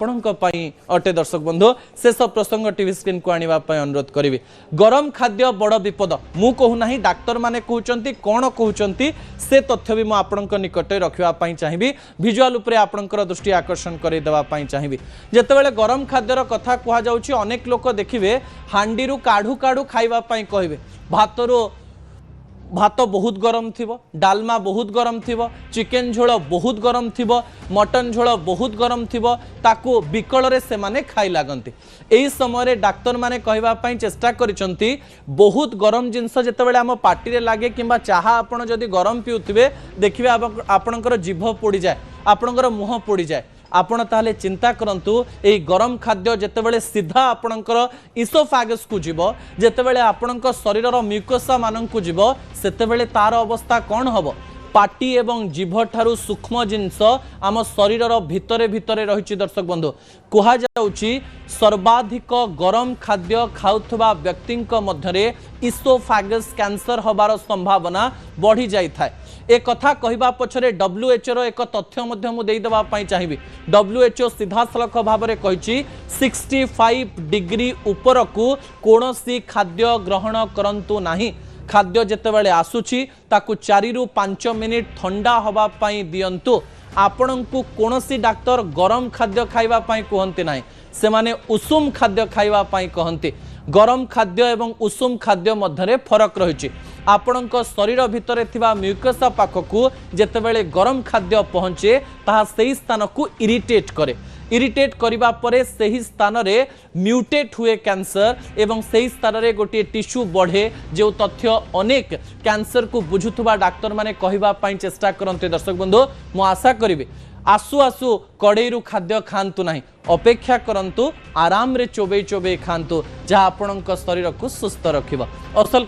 अटे दर्शक बंधु शेष प्रसंग टीवी स्क्रीन को आने अनुरोध करी। गरम खाद्य बड़ विपद मु कहूना डाक्तर माने कहते कौन कहते से तथ्य भी मुझे निकट रखापी चाहिए। भिजुआल उपरे आपणकर दृष्टि आकर्षण करदेवाई चाहिए। जितेबाला गरम खाद्यर कथा कहुच्छी अनेक लोक देखिए हांडी काढ़ू काढ़ू खावाई कहे भात बहुत गरम थी, डालमा बहुत गरम थी, चिकेन झोल बहुत गरम थी, मटन झोल बहुत गरम थी, ताकू विकल से माने खाई लगती। यही समय डाक्तर माने कहवाई चेष्टा करिसेंती बहुत गरम जिनस जितेबाला आम पार्टी लगे कि चाहा आपण जदि गरम पिउथिबे देखिए आपणकर जीभ पोड़ी जाए, आपणकर मुह पोड़ी जाए। आपण ताहले चिंता करंतु एई गरम खाद्य जेतेबेले सीधा आपणकर इसोफागस को जीव, जेतेबेले आपणकर शरीरर म्यूकोसा माननकु जीव, सेतेबेले तार अवस्था कौन हबो। पाटी एवं जीभ ठारू सूक्ष्म जिनस आम शरीरर भितरे भितरे रही। दर्शक बंधु कहा जाउची सर्वाधिक गरम खाद्य खाउथबा व्यक्तिंक मध्यरे इसोफागस कैंसर हबार संभावना बढ़ी जाई थाए। ए कथा कहवा पछरे WHO एक तथ्य मध्य मु देई देबा पई चाहिबी। WHO सीधा सलख भाव में कहिछि 65 डिग्री उपरकू कोनोसी खाद्य ग्रहण करंतु नाही। खाद्य जेतेबेले आसुची ताकू 4 रु 5 मिनिट ठंडा हवा पाई दियंतु। आपणंकु कोनोसी डाक्टर गरम खाद्य खाइबा पाई कहंती नाही, से माने उषुम खाद्य खाइबा पाई कहंती। गरम खाद्य एवं उषुम खाद्य मध्यरे फरक रही। आपणक शरीर भितर थिबा म्यूकोसा पाखकू जेतेबेले गरम खाद्य पहुँचे ताहा सेही स्थान को इरिटेट करे। इरिटेट करिबा परे सेही स्थान रे म्यूटेट हुए कैंसर एवं सेही स्थान रे गोटे टिश्यू बढ़े, जो तथ्य अनेक कैंसर को बुझुथुबा डाक्टर माने कहबा पई चेष्टा करंते। दर्शक बंधु मु आशा करिवे आसु आसु कड़ेरु खाद्य खांतु नहीं, अपेक्षा करंतु आराम रे चोबे चोबे खांतु, जहाँ आपणक शरीर को सुस्थ रखिबो। असल